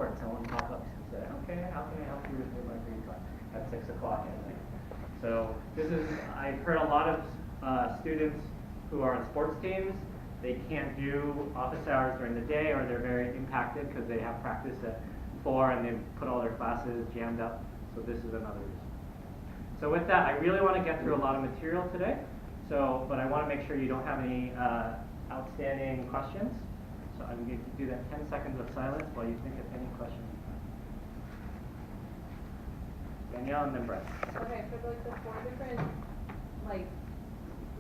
door and someone pop up and say, okay, how can I help you with my green card at 6 o'clock at night? So this is, I've heard a lot of students who are on sports teams, they can't do office hours during the day, or they're very impacted because they have practice at 4 and they've put all their classes jammed up. So this is another reason. So with that, I really want to get through a lot of material today. So, but I want to make sure you don't have any outstanding questions. So I'm going to do that 10 seconds of silence while you think of any questions. Danielle and then Brett. Okay, for like the 4 different like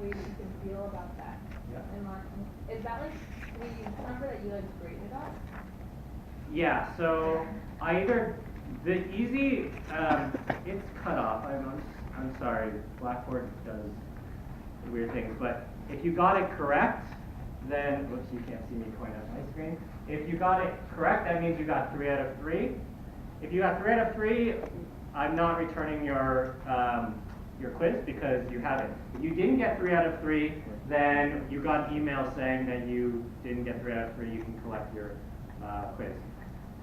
ways you can feel about that. Yeah. And like, is that like the number that you like graded on? Yeah. So I either the easy it's cut off. I'm sorry. Blackboard does weird things, but if you got it correct, then whoops, you can't see me point at my screen. If you got it correct, that means you got 3 out of 3. If you got 3 out of 3, I'm not returning your quiz because you haven't. If you didn't get 3 out of 3, then you got an email saying that you didn't get 3 out of 3. You can collect your quiz.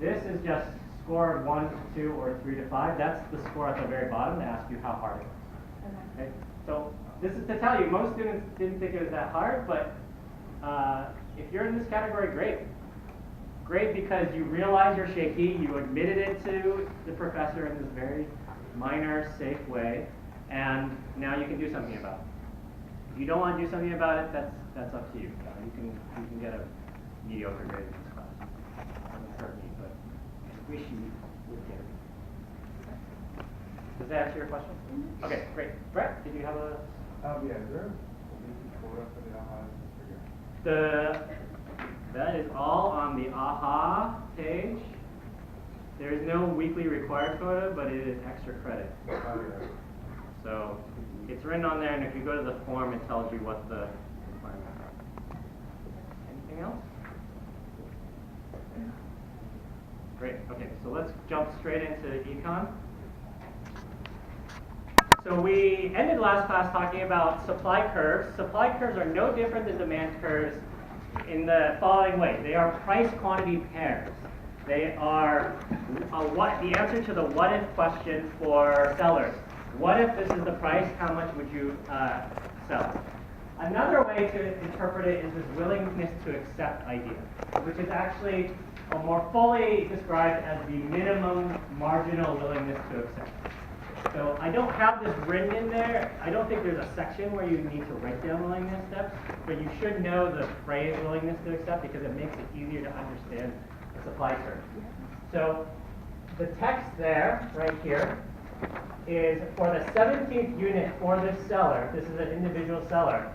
This is just score 1 to 2 or 3 to 5. That's the score at the very bottom to ask you how hard it was. Okay. So this is to tell you, most students didn't think it was that hard, but if you're in this category, great. Great, because you realize you're shaky, you admitted it to the professor in this very minor, safe way, and now you can do something about it. If you don't want to do something about it, that's up to you. You can get a mediocre grade in this class. It doesn't hurt me, but I wish you would get it. Does that answer your question? Mm-hmm. Okay, great. Brett, did you have a... Yeah, is there a quota for the AHA? That is all on the AHA page. There is no weekly required quota, but it is extra credit. Oh, yeah. So it's written on there, and if you go to the form, it tells you what the requirements are. Anything else? Great. Okay, so let's jump straight into econ. So we ended last class talking about supply curves. Supply curves are no different than demand curves in the following way. They are price-quantity pairs. They are the answer to the what-if question for sellers. What if this is the price? How much would you sell? Another way to interpret it is this willingness to accept idea, which is actually more fully described as the minimum marginal willingness to accept. So I don't have this written in there. I don't think there's a section where you need to write down willingness steps, but you should know the phrase willingness to accept because it makes it easier to understand the supply curve. So the text there, right here, is for the 17th unit for this seller. This is an individual seller.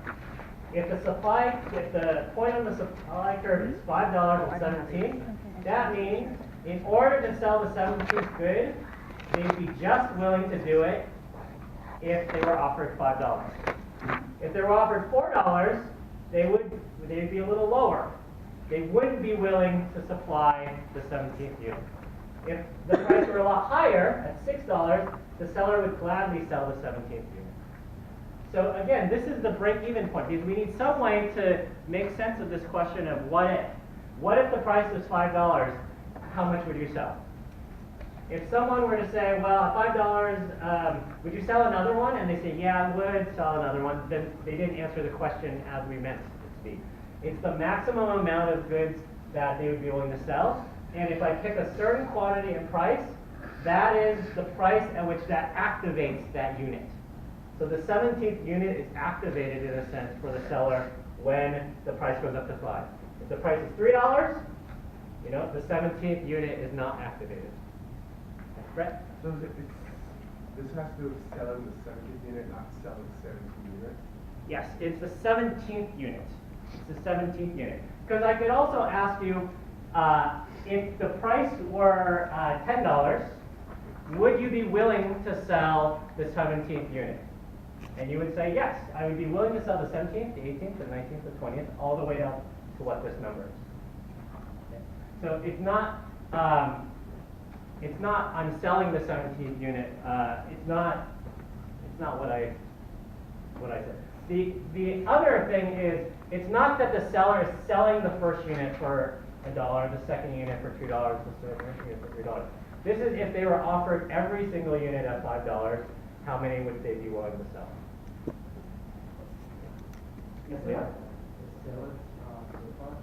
If the point on the supply curve is $5.17, that means in order to sell the 17th good, they'd be just willing to do it if they were offered $5. If they were offered $4, they'd be a little lower. They wouldn't be willing to supply the 17th unit. If the price were a lot higher, at $6, the seller would gladly sell the 17th unit. So again, this is the break-even point because we need some way to make sense of this question of what if. What if the price was $5? How much would you sell? If someone were to say, well, at $5, would you sell another one? And they say, yeah, I would sell another one. Then they didn't answer the question as we meant it to be. It's the maximum amount of goods that they would be willing to sell. And if I pick a certain quantity and price, that is the price at which that activates that unit. So the 17th unit is activated in a sense for the seller when the price goes up to 5. If the price is $3, the 17th unit is not activated. Brett? So this has to do with selling the 17th unit, not selling 17th unit? Yes, it's the 17th unit. It's the 17th unit. Because I could also ask you, if the price were $10, would you be willing to sell the 17th unit? And you would say, yes, I would be willing to sell the 17th, the 18th, the 19th, the 20th, all the way down to what this number is. Okay. So it's not I'm selling the 17th unit. It's not what I said. The other thing is, it's not that the seller is selling the first unit for $1, the second unit for $2, the third unit for $3. This is if they were offered every single unit at $5, how many would they be willing to sell? Yes, they are. Sell it, surplus.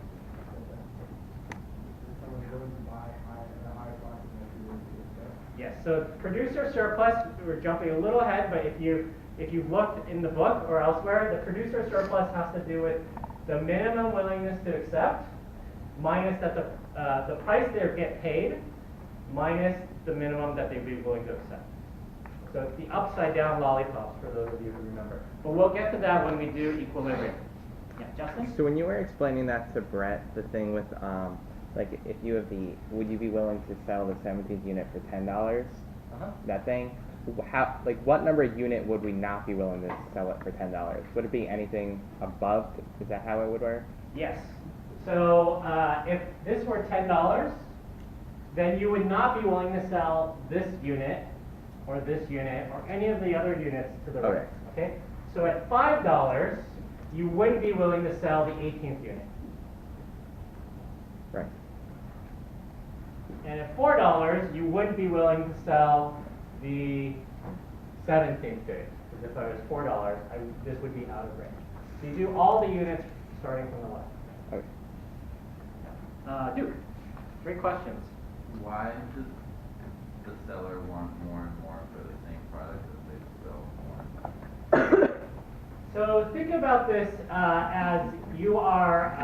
Is someone willing to buy at a higher price than they're willing to accept? Yes, so producer surplus, we're jumping a little ahead, but if you've looked in the book or elsewhere, the producer surplus has to do with the minimum willingness to accept minus that the price they get paid minus the minimum that they'd be willing to accept. So it's the upside down lollipops for those of you who remember. But we'll get to that when we do equilibrium. Yeah, Justin? So when you were explaining that to Brett, the thing with like if you have would you be willing to sell the 17th unit for $10? Uh-huh. That thing, how, like what number unit would we not be willing to sell it for $10? Would it be anything above? Is that how it would work? Yes. So if this were $10, then you would not be willing to sell this unit or this unit or any of the other units to the right. Okay. So at $5, you wouldn't be willing to sell the 18th unit. Right. And at $4, you wouldn't be willing to sell the 17th unit. Because if I was $4, this would be out of range. So you do all the units starting from the left. Okay. Duke, great questions. Why does the seller want more and more for the same product that they sell more? So think about this as you are,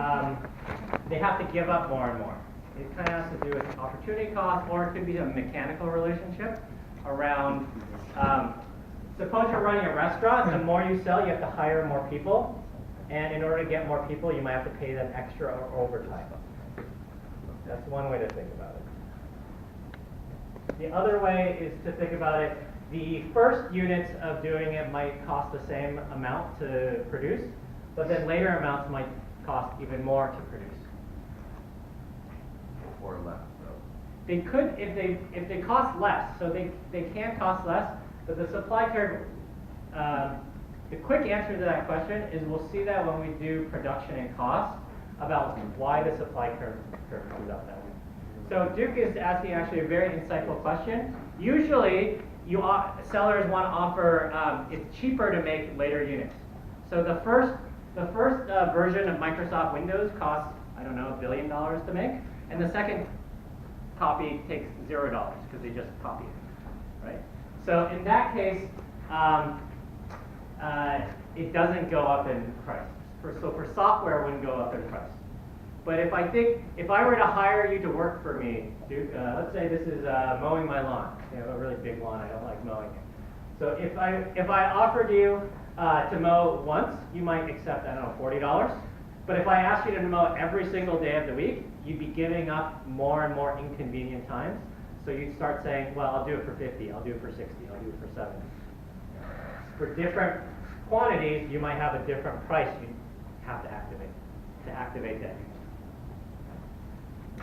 they have to give up more and more. It kind of has to do with opportunity cost, or it could be a mechanical relationship around, suppose you're running a restaurant, the more you sell, you have to hire more people. And in order to get more people, you might have to pay them extra or overtime. That's one way to think about it. The other way is to think about it, the first units of doing it might cost the same amount to produce, but then later amounts might cost even more to produce. Or less, so. They could, if they cost less, so they can cost less, but the supply curve, the quick answer to that question is we'll see that when we do production and cost about why the supply curve comes up that way. So Duke is asking actually a very insightful question. Usually, sellers want to offer, it's cheaper to make later units. So the first version of Microsoft Windows costs, I don't know, $1 billion to make, and the second copy takes $0 because they just copy it, right? So in that case, it doesn't go up in price. So for software, it wouldn't go up in price. But if I were to hire you to work for me, Duke, let's say this is mowing my lawn. You have a really big lawn, I don't like mowing it. So if I offered you to mow once, you might accept, I don't know, $40. But if I asked you to mow every single day of the week, you'd be giving up more and more inconvenient times. So you'd start saying, well, I'll do it for 50, I'll do it for 60, I'll do it for 70. For different quantities, you might have a different price you have to activate that.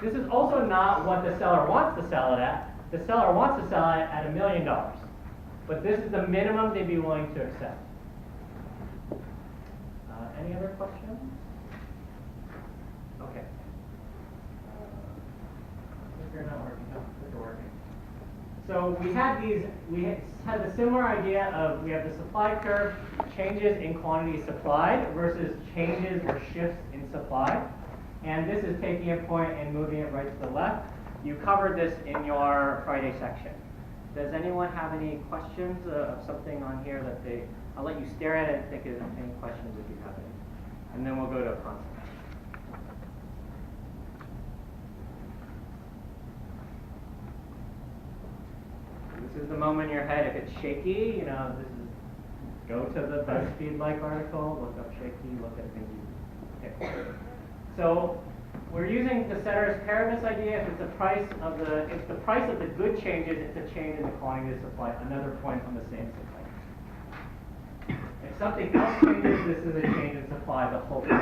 This is also not what the seller wants to sell it at. The seller wants to sell it at $1 million. But this is the minimum they'd be willing to accept. Any other questions? Okay. If you're not working, no, if you're working. So we had a similar idea of we have the supply curve, changes in quantity supplied versus changes or shifts in supply. And this is taking a point and moving it right to the left. You covered this in your Friday section. Does anyone have any questions of something on here that I'll let you stare at it and think of any questions if you have any. And then we'll go to a concept. This is the moment in your head, if it's shaky, this is, go to the BuzzFeed-like article, look up shaky, look at things. Okay. So we're using the ceteris paribus idea. If the price of the good changes, it's a change in the quantity of supply. Another point on the same supply. If something else changes, this is a change in supply. The whole thing.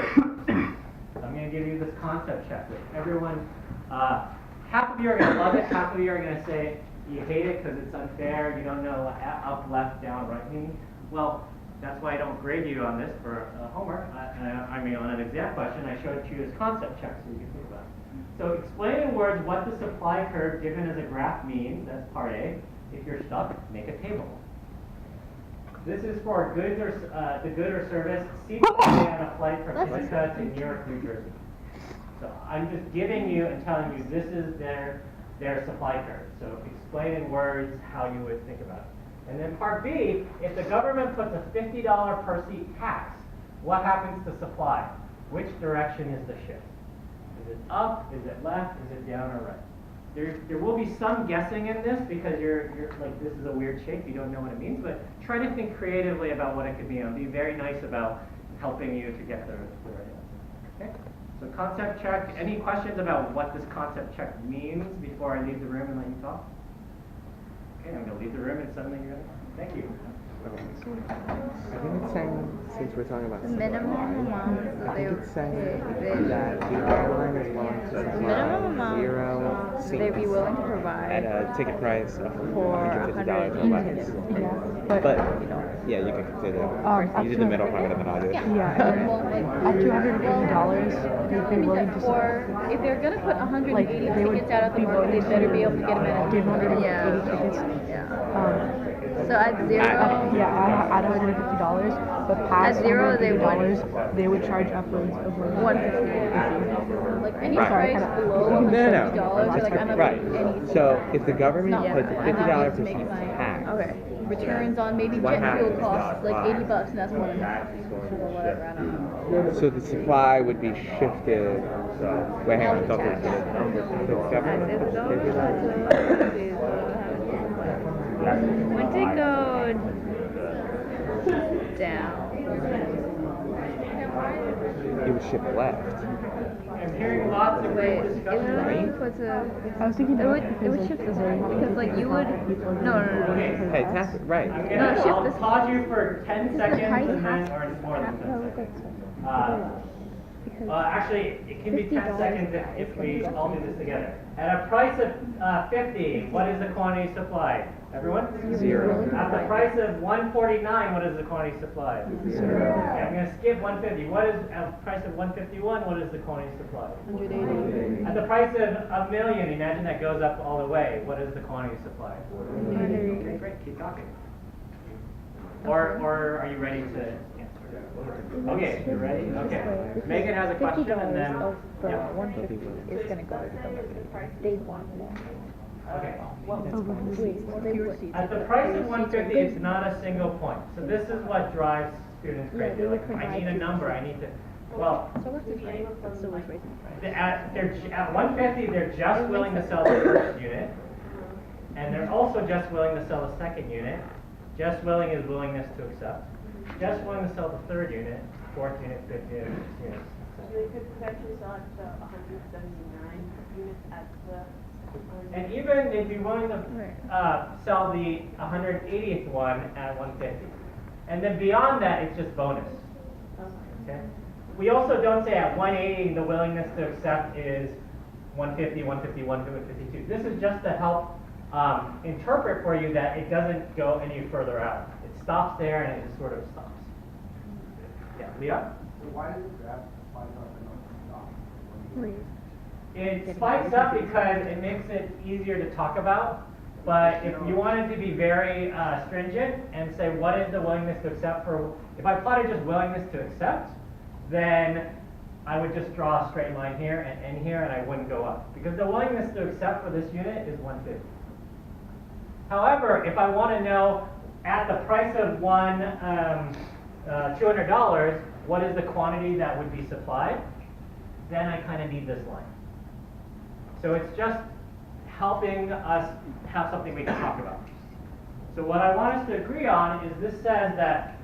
So I'm going to give you this concept checklist. Everyone, half of you are going to love it. Half of you are going to say you hate it because it's unfair. You don't know up, left, down, right meaning. Well, that's why I don't grade you on this for homework. On an exam question, I showed you as concept checks so you can think about it. So explain in words what the supply curve given as a graph means, that's part A. If you're stuck, make a table. This is for goods or, the good or service seats on a flight from Ithaca to New York, New Jersey. So I'm just giving you and telling you this is their supply curve. So explain in words how you would think about it. And then part B, if the government puts a $50 per seat tax, what happens to supply? Which direction is the shift? Is it up? Is it left? Is it down or right? There will be some guessing in this because you're like, this is a weird shape, you don't know what it means, but try to think creatively about what it could be and be very nice about helping you to get the right answer. Okay? So concept check. Any questions about what this concept check means before I leave the room and let you talk? Okay, I'm going to leave the room and suddenly you're going to. Thank you. I think it's saying, since we're talking about The minimum amount I they think it's saying they that the airline is willing to minimum supply amount 0 seats they'd be willing to at provide a ticket price of for $150 or less. Yeah, But, yeah, you can consider up you did to- the middle part of the I'll do it. yeah, and at $250, they'd be willing to Or if they're gonna put 180 like they would tickets out of the be market, willing they better be able to get them at give a 180 Yeah. tickets. Yeah. So at zero, At $150, but past At zero, they $150, they would charge upwards of like any Right. price below No. $150, you're like, I'm not Right. putting any So if the government Yeah. puts a I'm not $50 willing per to make seat my tax, okay. returns on maybe What jet fuel happens? costs like $80, and that's more than half or whatever. I don't know. so the supply would be shifted. Wait, hang on, don't do it. The government puts Once it go down, it would shift left. I'm hearing lots of wait, great it discussion. literally puts a. I was thinking It would shift this way because like you would. No. Hey, tap it, right. I'm No, gonna, shift I'll this- pause you for 10 seconds price and then, has- or it's more than 10 seconds. Because Actually, it can be 10 seconds if we all do this together. At a price of 50, what is the quantity supplied? Everyone? 0. At the price of 149, what is the quantity supplied? 0. Okay, I'm going to skip 150. What is at the price of 151? What is the quantity supplied? 180. At the price of a million, imagine that goes up all the way. What is the quantity supplied? Okay, great. Keep talking. Or are you ready to answer? Okay, you ready? Okay. Megan has a question and then. Yeah. 150 is gonna go to the they want more. Okay. Wait, At the price of 150, it's not a single point. So this is what drives students crazy. they would Like, I need a provide number. I need to. Well, So what's the price? So what's raising the price? at 150, they're just willing to sell the first unit, and they're also just willing to sell the second unit. Just willing is willingness to accept. Just willing to sell the third unit, fourth unit, fifth unit, sixth unit. So they could potentially sell it to 179 units at the. And even they'd be willing to sell the 180th one at 150. And then beyond that, it's just bonus. Okay? We also don't say at 180 the willingness to accept is 150, 150, 152. This is just to help interpret for you that it doesn't go any further out. It stops there and it just sort of stops. Yeah, Leah? So why does the graph spike up and not stop? It spikes up because it makes it easier to talk about. But if you wanted to be very stringent and say what is the willingness to accept for, if I plotted just willingness to accept, then I would just draw a straight line here and end here and I wouldn't go up. Because the willingness to accept for this unit is 150. However, if I want to know at the price of $200, what is the quantity that would be supplied, then I kind of need this line. So it's just helping us have something we can talk about. So what I want us to agree on is this says that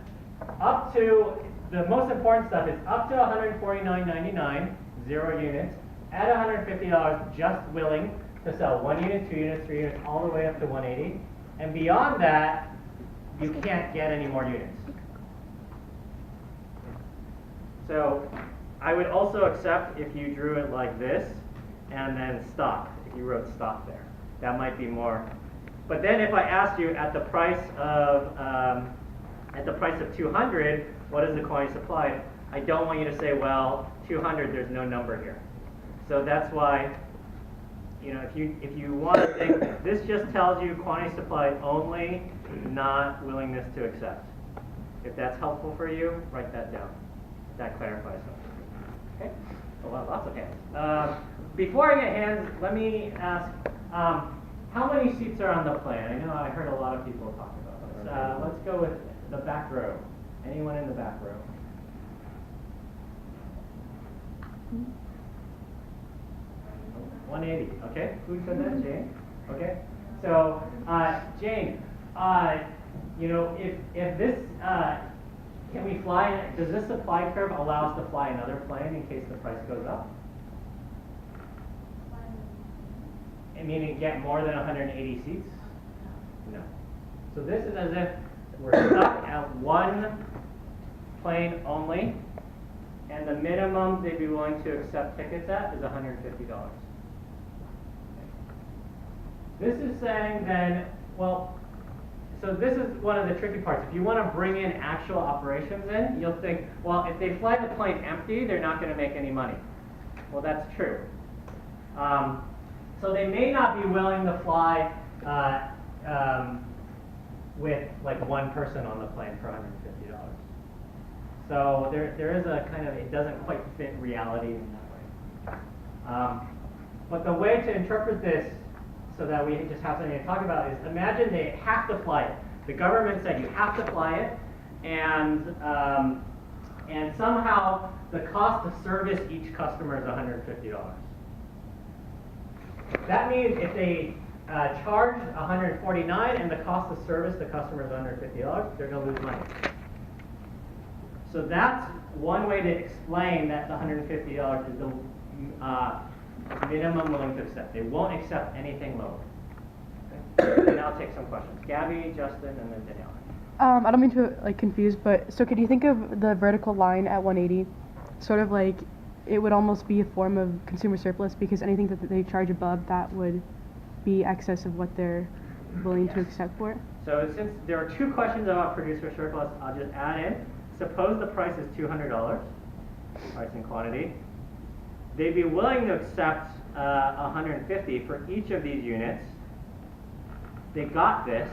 up to, the most important stuff is up to $149.99, 0 units, at $150 just willing to sell 1 unit, 2 units, 3 units, all the way up to 180. And beyond that, you can't get any more units. So I would also accept if you drew it like this and then stop, if you wrote stop there. That might be more. But then if I asked you at the price of 200, what is the quantity supplied? I don't want you to say, well, 200, there's no number here. So that's why, you know, if you want to think, this just tells you quantity supplied only, not willingness to accept. If that's helpful for you, write that down. That clarifies something. Okay? Oh wow, lots of hands. Before I get hands, let me ask, how many seats are on the plane? I know I heard a lot of people talk about this. Let's go with the back row. Anyone in the back row? 180. Okay. Who said that? Jane. Okay. So, Jane, you know, if this, can we fly? Does this supply curve allow us to fly another plane in case the price goes up? I mean, get more than 180 seats? No. So this is as if we're stuck at one plane only, and the minimum they'd be willing to accept tickets at is $150. This is saying then, well, so this is one of the tricky parts. If you want to bring in actual operations in, you'll think, well, if they fly the plane empty, they're not going to make any money. Well, that's true. So they may not be willing to fly with like one person on the plane for $150. So there is a kind of, it doesn't quite fit reality in that way. But the way to interpret this so that we just have something to talk about is, imagine they have to fly it. The government said you have to fly it, and somehow the cost to service each customer is $150. That means if they charge $149 and the cost to service the customer is $150, they're going to lose money. So that's one way to explain that the $150 is the minimum willing to accept. They won't accept anything lower. Okay? And I'll take some questions. Gabby, Justin, and then Danielle. I don't mean to like confuse, but so could you think of the vertical line at 180, sort of like it would almost be a form of consumer surplus, because anything that they charge above that would be excess of what they're willing to accept for it? So since there are two questions about producer surplus, I'll just add in. Suppose the price is $200, price and quantity. They'd be willing to accept $150 for each of these units. They got this,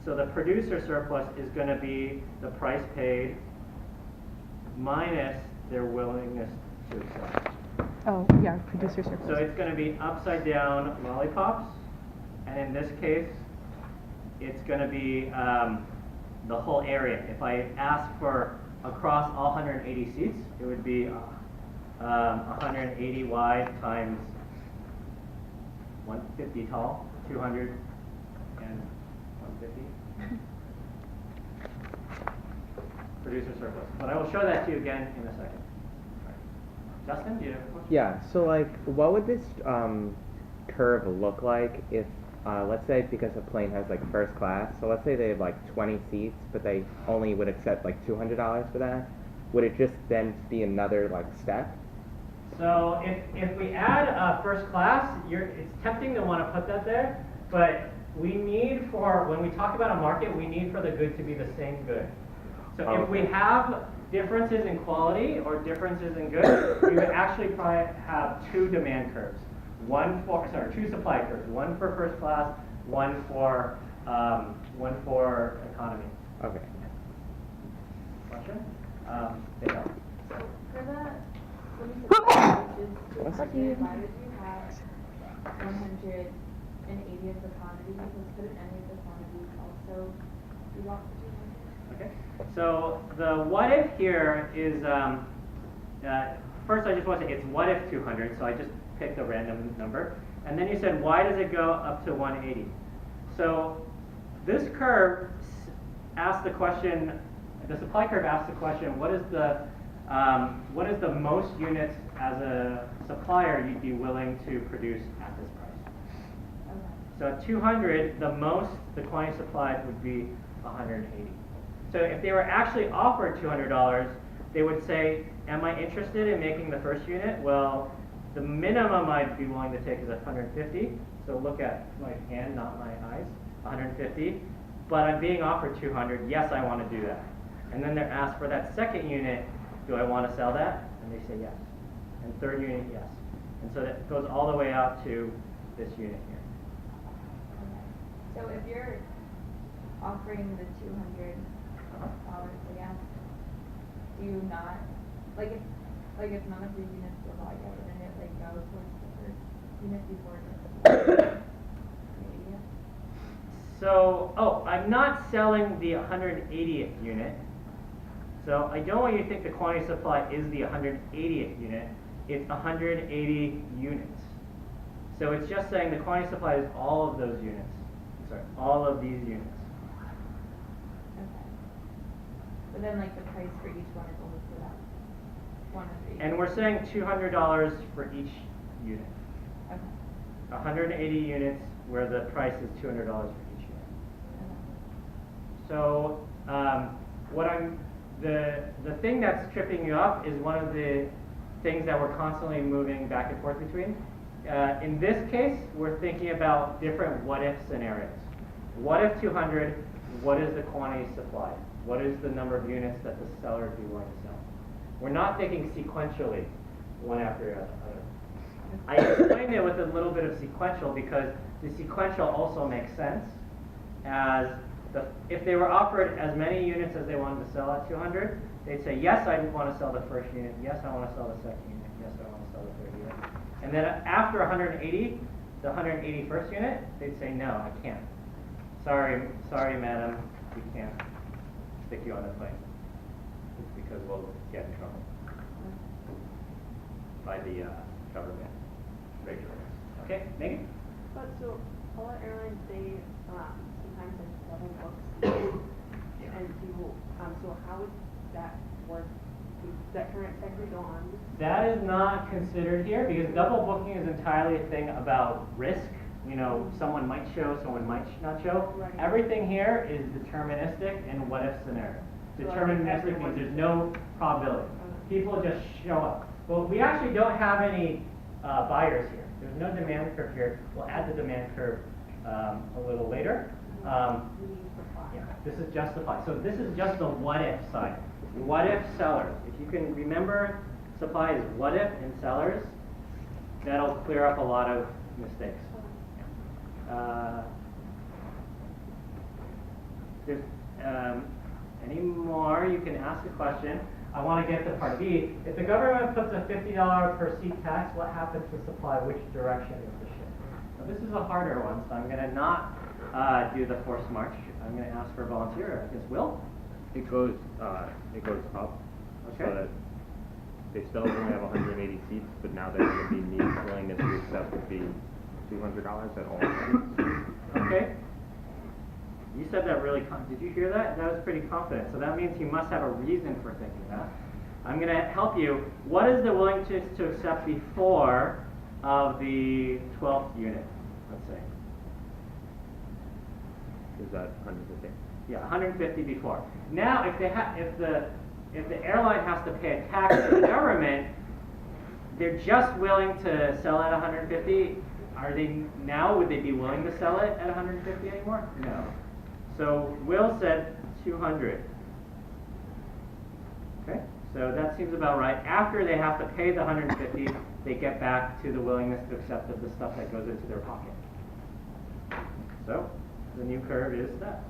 so the producer surplus is going to be the price paid minus their willingness to accept. Oh, yeah, producer surplus. So it's going to be upside down lollipops, and in this case, it's going to be the whole area. If I ask for across all 180 seats, it would be 180 wide times 150 tall, 200 and 150. Producer surplus. But I will show that to you again in a second. Justin, do you have a question? Yeah, so like, what would this curve look like if, let's say, because a plane has like first class, so let's say they have like 20 seats, but they only would accept like $200 for that, would it just then be another like step? So if we add first class, it's tempting to want to put that there, but we need for, when we talk about a market, we need for the good to be the same good. So if we have differences in quality or differences in goods, we would actually probably have two demand curves. Two supply curves. One for first class, one for economy. Okay. Question? Danielle? So for the, which is Fuck you. why would you have 180 of the quantity? Because couldn't any of the quantities also be locked to 200? Okay. So the what if here is, first I just want to say it's what if 200, so I just picked a random number. And then you said, why does it go up to 180? So this curve asks the question, the supply curve asks the question, what is the most units as a supplier you'd be willing to produce at this price? Okay. So at 200, the most the quantity supplied would be 180. So if they were actually offered $200, they would say, am I interested in making the first unit? Well, the minimum I'd be willing to take is 150. So look at my hand, not my eyes, 150. But I'm being offered 200. Yes, I want to do that. And then they're asked for that second unit, do I want to sell that? And they say yes. And third unit, yes. And so that goes all the way out to this unit here. Okay. So if you're offering the $200, Uh-huh. I guess, do you not, like if none of the units were bought yet, wouldn't it like go towards the first unit before the media? So, I'm not selling the 180th unit. So I don't want you to think the quantity supply is the 180th unit. It's 180 units. So it's just saying the quantity supply is all of those units. Sorry, all of these units. Okay. But then like the price for each one is only for that one of the. And we're saying $200 for each unit. Okay. 180 units where the price is $200 for each unit. Okay. So the thing that's tripping you up is one of the things that we're constantly moving back and forth between. In this case, we're thinking about different what-if scenarios. What if 200? What is the quantity supplied? What is the number of units that the seller would be willing to sell? We're not thinking sequentially, one after the other. I explained it with a little bit of sequential because the sequential also makes sense as if they were offered as many units as they wanted to sell at 200, they'd say, yes, I want to sell the first unit, yes, I want to sell the second unit, yes, I want to sell the third unit. And then after 180, the 181st unit, they'd say, no, I can't. Sorry, madam, we can't stick you on the plane. It's because we'll get in trouble by the government regulators. Okay, Megan? But so, all the airlines, they, sometimes have double books, Yeah. and people, so how would that work? Would that current technically go on? That is not considered here because double booking is entirely a thing about risk. You know, someone might show, someone might not show. Right. Everything here is deterministic and what if scenario. So like Deterministic means everyone- there's no probability. People just show up. Well, we actually don't have any buyers here. There's no demand curve here. We'll add the demand curve a little later. We need supply. Yeah, this is just supply. So this is just the what if side. What if sellers? If you can remember, supply is what if and sellers, that'll clear up a lot of mistakes. There's any more, you can ask a question. I want to get to part B. If the government puts a $50 per seat tax, what happens to supply? Which direction is the shift? Now, this is a harder one, so I'm going to not do the forced march. I'm going to ask for a volunteer. I guess Will? It goes up. Okay. So that they still only have 180 seats, but now they're going to be needs willingness to accept would be $200 at all seats. Okay. You said that really, did you hear that? That was pretty confident. So that means he must have a reason for thinking that. I'm going to help you. What is the willingness to accept before of the 12th unit, let's say? Is that 150? Yeah, 150 before. Now, if the airline has to pay a tax to the government, they're just willing to sell at 150. Would they be willing to sell it at 150 anymore? No. So Will said 200. Okay, so that seems about right. After they have to pay the 150, they get back to the willingness to accept of the stuff that goes into their pocket. So the new curve is that.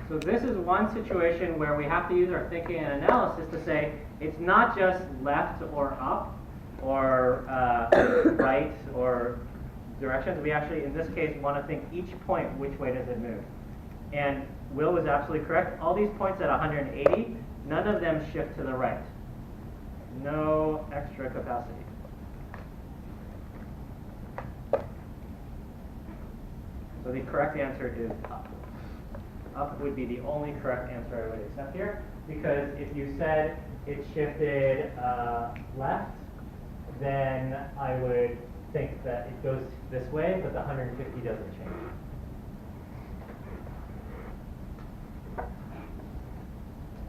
So this is one situation where we have to use our thinking and analysis to say it's not just left or up or right or directions. We actually, in this case, want to think each point, which way does it move? And Will was absolutely correct. All these points at 180, none of them shift to the right. No extra capacity. So the correct answer is up. Up would be the only correct answer I would accept here, because if you said it shifted left, then I would think that it goes this way, but the 150 doesn't change.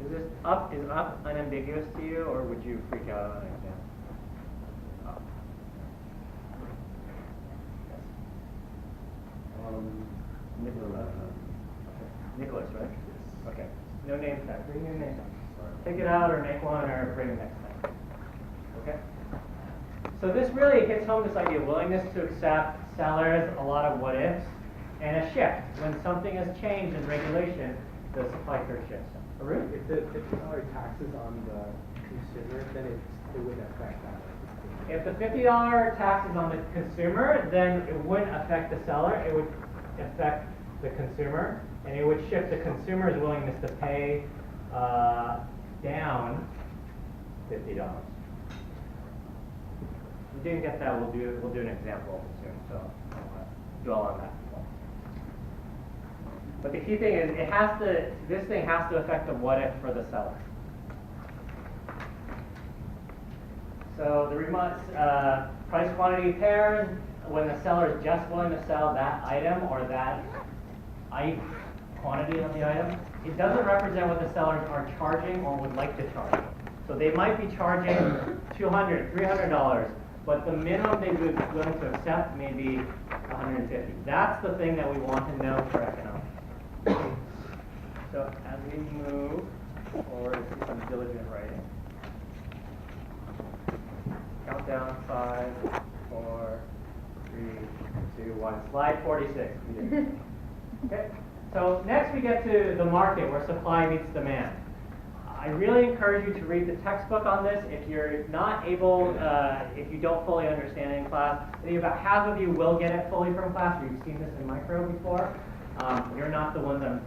Is up unambiguous to you, or would you freak out on an exam? Up. Yes. Nicholas, right? Okay. No name tag. Bring your name tag. Take it out or make one or bring it next time. So this really hits home this idea of willingness to accept, sellers, a lot of what ifs, and a shift. When something has changed in regulation, the supply curve shifts. Arun? If the $50 taxes on the consumer, then it wouldn't affect that. If the $50 tax is on the consumer, then it wouldn't affect the seller, it would affect the consumer, and it would shift the consumer's willingness to pay down $50. If you didn't get that, we'll do an example soon, so I don't want to dwell on that. But the key thing is, this thing has to affect the what if for the seller. So the price quantity pairs, when the seller is just willing to sell that item or that quantity of the item, it doesn't represent what the sellers are charging or would like to charge. So they might be charging $200, $300, but the minimum they'd be willing to accept may be $150. That's the thing that we want to know for economics. So as we move forward, let's do some diligent writing. Countdown, 5, 4, 3, 2, 1. Slide 46. Okay. So next we get to the market where supply meets demand. I really encourage you to read the textbook on this. If you're not able, if you don't fully understand it in class, I think about half of you will get it fully from class. You've seen this in micro before. You're not the ones I'm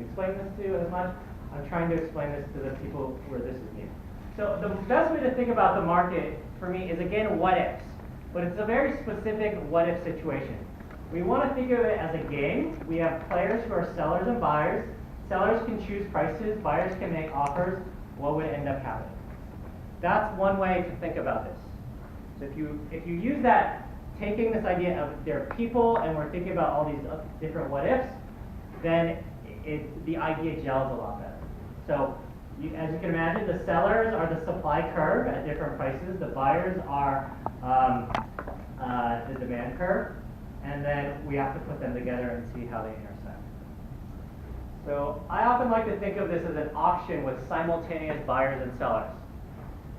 explaining this to as much. I'm trying to explain this to the people where this is new. So the best way to think about the market for me is, again, what ifs. But it's a very specific what if situation. We want to think of it as a game. We have players who are sellers and buyers. Sellers can choose prices, buyers can make offers. What would end up happening? That's one way to think about this. So if you use that, taking this idea of there are people and we're thinking about all these different what ifs, then the idea gels a lot better. So as you can imagine, the sellers are the supply curve at different prices. The buyers are the demand curve. And then we have to put them together and see how they intersect. So I often like to think of this as an auction with simultaneous buyers and sellers.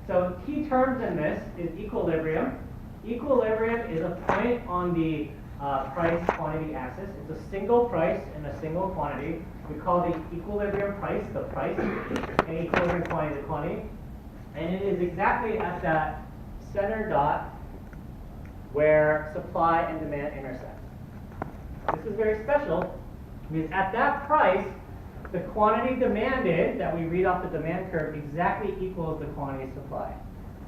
So key terms in this is equilibrium. Equilibrium is a point on the price quantity axis. It's a single price and a single quantity. We call the equilibrium price the price, and equilibrium quantity the quantity. And it is exactly at that center dot where supply and demand intersect. This is very special because at that price, the quantity demanded that we read off the demand curve exactly equals the quantity supplied.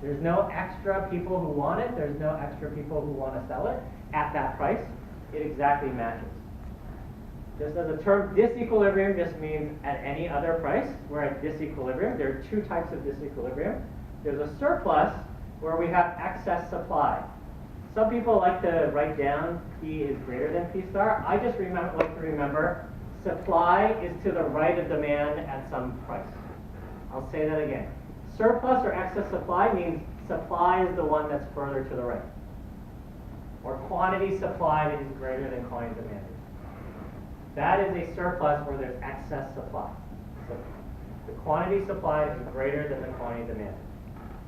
There's no extra people who want it. There's no extra people who want to sell it at that price. It exactly matches. Just as a term, disequilibrium just means at any other price. We're at disequilibrium. There are two types of disequilibrium. There's a surplus where we have excess supply. Some people like to write down P is greater than P star. I just like to remember supply is to the right of demand at some price. I'll say that again. Surplus or excess supply means supply is the one that's further to the right. Or quantity supplied is greater than quantity demanded. That is a surplus where there's excess supply. So the quantity supplied is greater than the quantity demanded.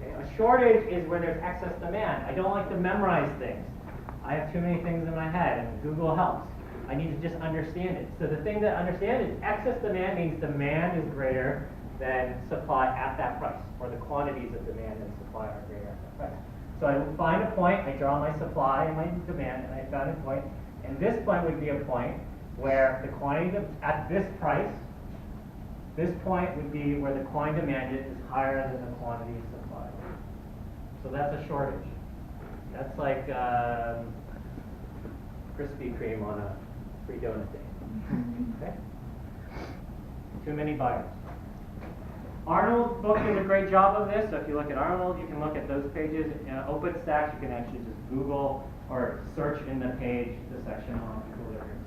Okay? A shortage is where there's excess demand. I don't like to memorize things. I have too many things in my head, and Google helps. I need to just understand it. So the thing to understand is excess demand means demand is greater than supply at that price, or the quantities of demand and supply are greater at that price. So I find a point, I draw my supply and my demand, and I found a point, and this point would be a point where the quantity at this price, this point would be where the quantity demanded is higher than the quantity supplied. So that's a shortage. That's like Krispy Kreme on a free donut day. Okay? Too many buyers. Arnold's book does a great job of this. So if you look at Arnold, you can look at those pages. OpenStax, you can actually just Google or search in the page the section on equilibrium.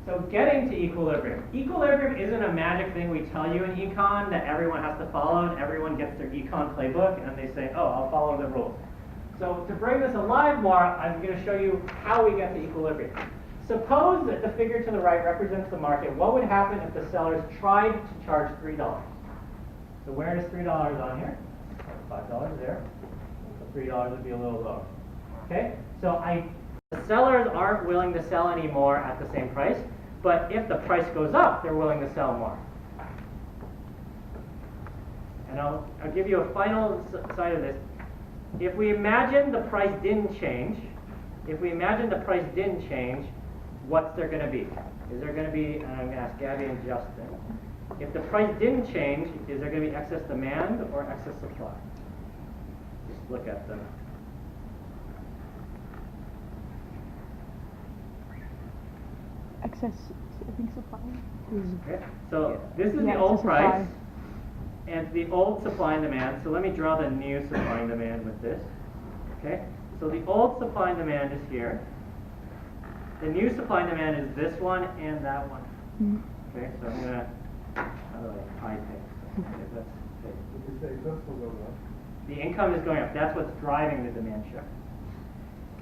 So getting to equilibrium. Equilibrium isn't a magic thing we tell you in econ that everyone has to follow, and everyone gets their econ playbook, and they say, oh, I'll follow the rules. So to bring this alive more, I'm going to show you how we get to equilibrium. Suppose that the figure to the right represents the market. What would happen if the sellers tried to charge $3? So where is $3 on here? $5 there. $3 would be a little lower. Okay, so the sellers aren't willing to sell anymore at the same price, but if the price goes up, they're willing to sell more. And I'll give you a final side of this. If we imagine the price didn't change, what's there going to be? Is there going to be, and I'm going to ask Gabby and Justin, if the price didn't change, is there going to be excess demand or excess supply? Just look at them. Excess, I think supply is. Okay, so this is Yeah, the old it's a supply. price and the old supply and demand. So let me draw the new supply and demand with this. Okay, so the old supply and demand is here. The new supply and demand is this one and that one. Okay, so I'm gonna, how do I hide things? Okay, that's okay. If you say this will go up. The income is going up. That's what's driving the demand shift.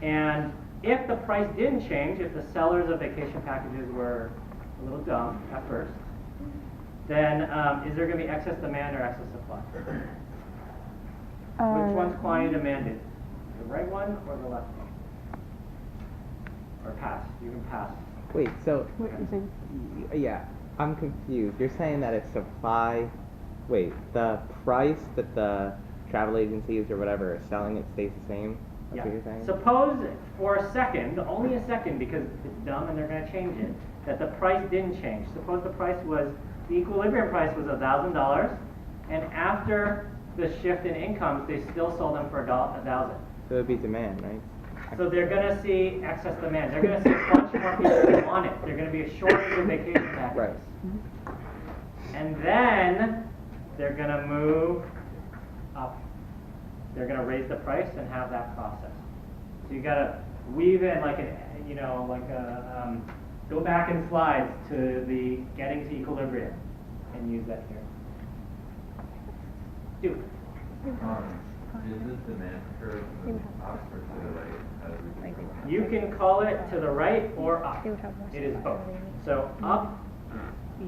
And if the price didn't change, if the sellers of vacation packages were a little dumb at first, then is there going to be excess demand or excess supply? Which one's quantity demanded? The right one or the left one? Or pass. You can pass. Wait, so, What you think? yeah, I'm confused. You're saying that it's supply, wait, the price that the travel agencies or whatever are selling it stays the same? That's what you're saying? Suppose for a second, only a second because it's dumb and they're going to change it, that the price didn't change. Suppose the price was, the equilibrium price was $1,000, and after the shift in incomes, they still sold them for $1,000. So it'd be demand, right? So they're going to see excess demand. They're going to see a bunch more people who want it. They're going to be a shortage of vacation packages. Right. And then they're going to move up. They're going to raise the price and have that process. So you got to weave in like go back in slides to the getting to equilibrium and use that here. Duke. Is this demand curve moving up or to the right? How do we You can call it to the right or up. They would have more It is supply both. than they need. So up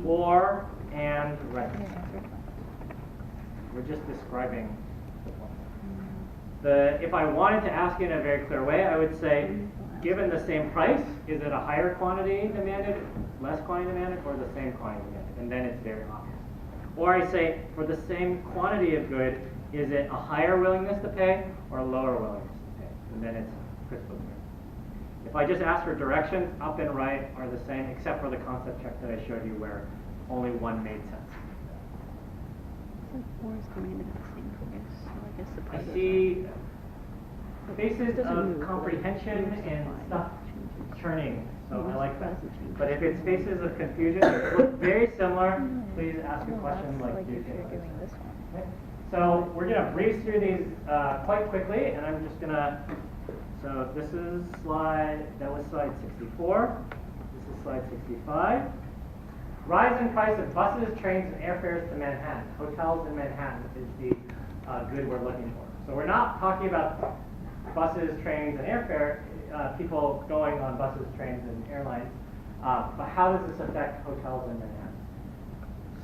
or and right. We're just describing. If I wanted to ask you in a very clear way, I would say, given the same price, is it a higher quantity demanded, less quantity demanded, or the same quantity demanded? And then it's very obvious. Or I say, for the same quantity of good, is it a higher willingness to pay or a lower willingness to pay? And then it's crystal clear. If I just ask for directions, up and right are the same, except for the concept check that I showed you where only one made sense. Or is demanded at the same price, so I guess the I price. see faces Doesn't of move, but comprehension moves and supply stuff changes. churning, so I Moves like that. doesn't change. But if it's faces of confusion, that look very similar, please ask a Well, question that's like like you if you're did. doing this one. Okay. So we're gonna breeze through these quite quickly, and I'm just gonna, so this is slide, that was slide 64, this is slide 65. Rise in price of buses, trains, and airfares to Manhattan. Hotels in Manhattan is the good we're looking for. So we're not talking about buses, trains, and airfare, people going on buses, trains, and airlines, but how does this affect hotels in Manhattan?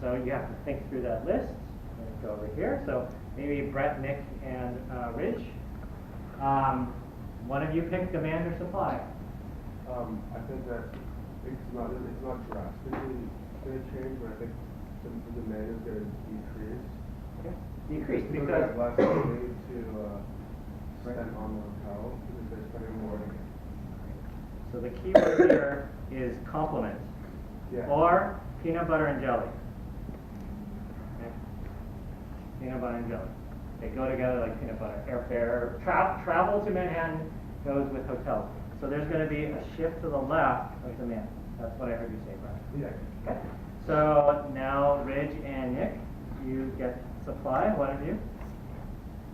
So you have to think through that list. Let's go over here. So maybe Brett, Nick, and Rich. One of you pick demand or supply. I think that it's not drastically going to change, but I think the demand is going to decrease. Okay. Decrease People because have less money to spend on the hotel because they're spending more. so the key word here is complement Yeah. or peanut butter and jelly. Okay. Peanut butter and jelly. They go together like peanut butter. Airfare, travel to Manhattan goes with hotels. So there's going to be a shift to the left of demand. That's what I heard you say, Brian. Yeah. Okay. So now Ridge and Nick, you get supply. One of you.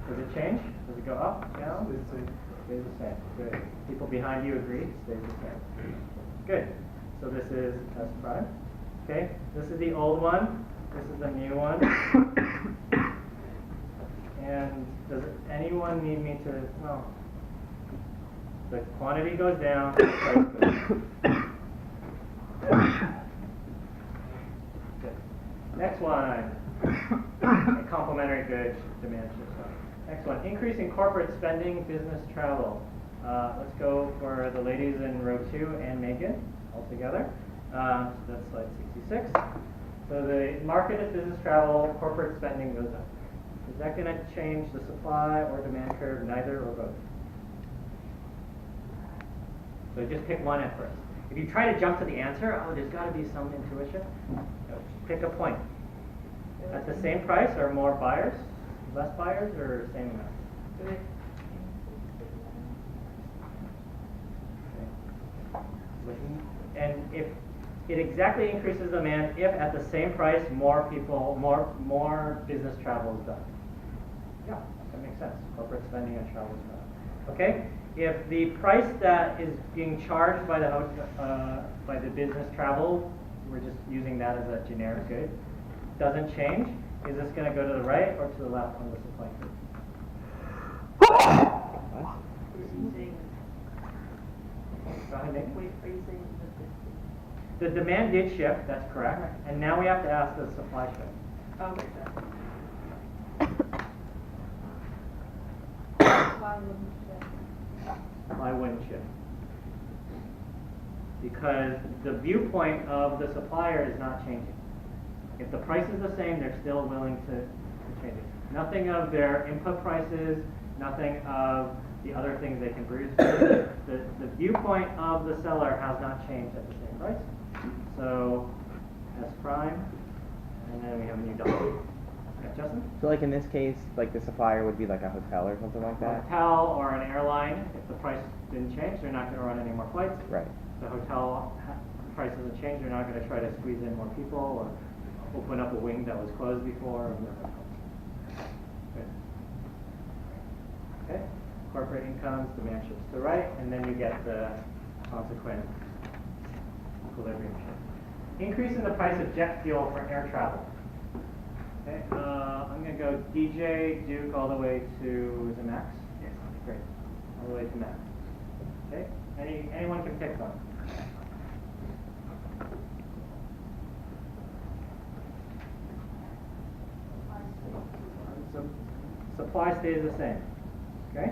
Does it change? Does it go up, down? It's like, Stays the same. Good. People behind you agree. Stays the same. Good. So this is S prime. Okay. This is the old one. This is the new one. And does anyone need me to? No. The quantity goes down. The price goes up. Good. Next one. A complementary good demand shift. Next one, increase in corporate spending, business travel. Let's go for the ladies in row 2 and Megan all together. So that's slide 66. So the marketed business travel, corporate spending goes up. Is that going to change the supply or demand curve, neither or both? So just pick one at first. If you try to jump to the answer, oh, there's got to be some intuition. No, just pick a point. At the same price, or more buyers, less buyers, or same amount? And if it exactly increases demand if at the same price more people, more business travel is done. Yeah, that makes sense. Corporate spending and travel is done. Okay, if the price that is being charged by the business travel, we're just using that as a generic good, doesn't change, is this going to go to the right or to the left on the supply curve? Go ahead, Nick. The demand did shift, that's correct, and now we have to ask the supply shift. Okay. Why wouldn't shift? Because the viewpoint of the supplier is not changing. If the price is the same, they're still willing to change it. Nothing of their input prices, nothing of the other things they can produce. The viewpoint of the seller has not changed at the same price. So S prime, and then we have a new dollar. Yeah, Justin? So like in this case, like the supplier would be like a hotel or something like A that? hotel or an airline, if the price didn't change, they're not going to run any more flights. Right. The hotel price doesn't change, they're not going to try to squeeze in more people or open up a wing that was closed before. Or whatever. Okay. Corporate incomes, demand shifts to the right, and then you get the consequent equilibrium shift. Increase in the price of jet fuel for air travel. Okay, I'm going to go DJ, Duke, all the way to, is it Max? Yes. Great. All the way to Max. Okay, anyone can pick one. Supply stays the same. Okay?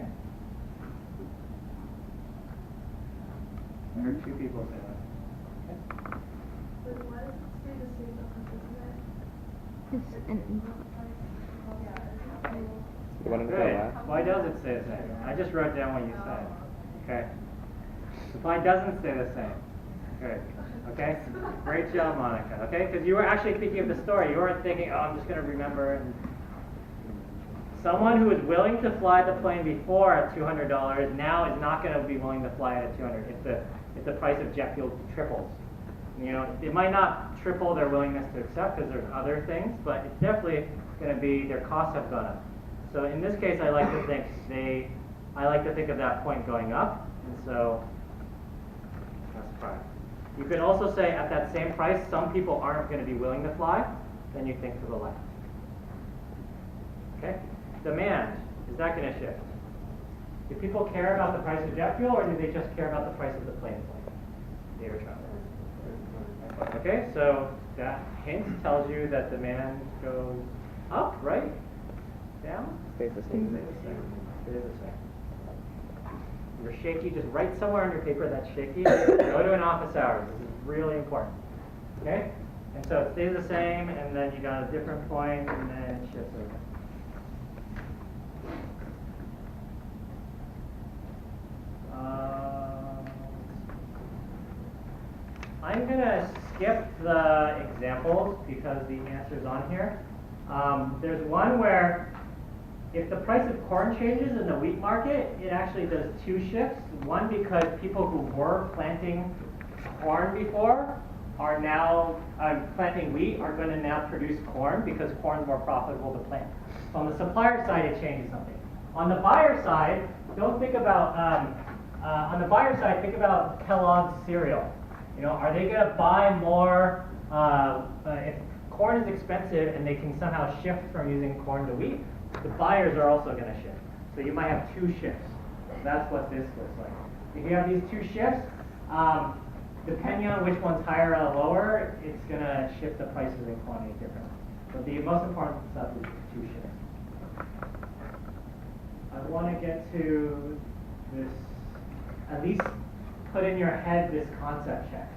I heard 2 people say that. Okay. But why does it stay the same because It's an You want to go Good. last? Why does it stay the same? I just wrote down what you said. Okay. Supply doesn't stay the same. Good. Okay. Great job, Monica. Okay, because you were actually thinking of the story. You weren't thinking, oh, I'm just going to remember. And someone who is willing to fly the plane before at $200 now is not going to be willing to fly it at $200 if the price of jet fuel triples. You know, it might not triple their willingness to accept because there's other things, but it's definitely going to be their costs have gone up. So in this case, I like to think of that point going up, and so that's fine. You can also say at that same price, some people aren't going to be willing to fly. Then you think to the left. Okay. Demand, is that going to shift? Do people care about the price of jet fuel, or do they just care about the price of the plane they were traveling? Okay, so that hint tells you that demand goes up, right? Down? Stays the Stays same. the same. Stays the same. You're shaky, just write somewhere on your paper that's shaky. Go to an office hours. This is really important. Okay? And so it stays the same, and then you got a different point, and then it shifts over. I'm going to skip the examples because the answer's on here. There's one where if the price of corn changes in the wheat market, it actually does 2 shifts. One, because people who were planting corn before are now planting wheat, are going to now produce corn because corn is more profitable to plant. So on the supplier side, it changes something. On the buyer side, don't think about, on the buyer side, think about Kellogg's cereal. You know, are they going to buy more, if corn is expensive and they can somehow shift from using corn to wheat, the buyers are also going to shift. So you might have 2 shifts. That's what this looks like. If you have these 2 shifts, depending on which one's higher or lower, it's going to shift the prices and quantity differently. But the most important stuff is 2 shifts. I want to get to this, at least put in your head this concept check.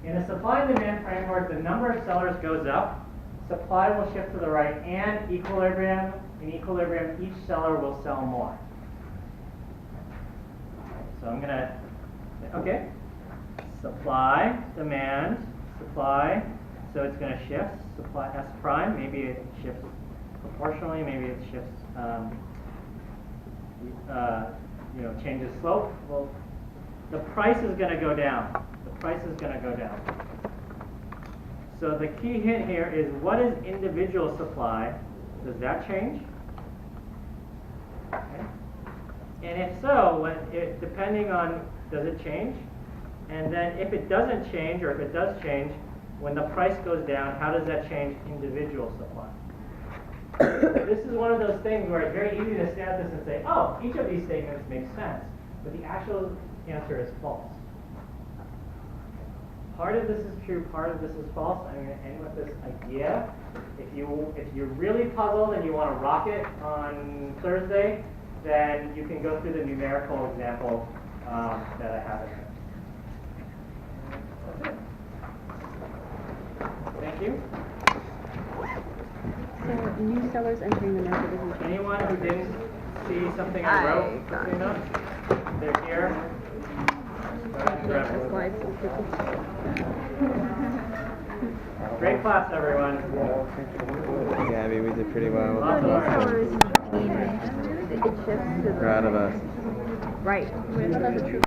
In a supply and demand framework, the number of sellers goes up, supply will shift to the right, and in equilibrium, each seller will sell more. So I'm gonna, okay, supply, demand, supply, so it's gonna shift, supply S prime, maybe it shifts proportionally, maybe it shifts, changes slope. Well, the price is gonna go down. The price is gonna go down. So the key hint here is, what is individual supply? Does that change? Okay. And if so, depending on, does it change? And then if it doesn't change, or if it does change, when the price goes down, how does that change individual supply? This is one of those things where it's very easy to stand at this and say, oh, each of these statements makes sense. But the actual answer is false. Part of this is true, part of this is false. I'm going to end with this idea. If you're really puzzled and you want to rock it on Thursday, then you can go through the numerical example that I have in there. That's it. Thank you. So, new sellers entering the market isn't changing. Anyone who didn't see something I wrote quickly enough? They're here. Go ahead and grab The one. slides so quickly. Great class, everyone. Gabby, we did pretty well. Lots of New learning. sellers change. It shifts to the Proud of us. right.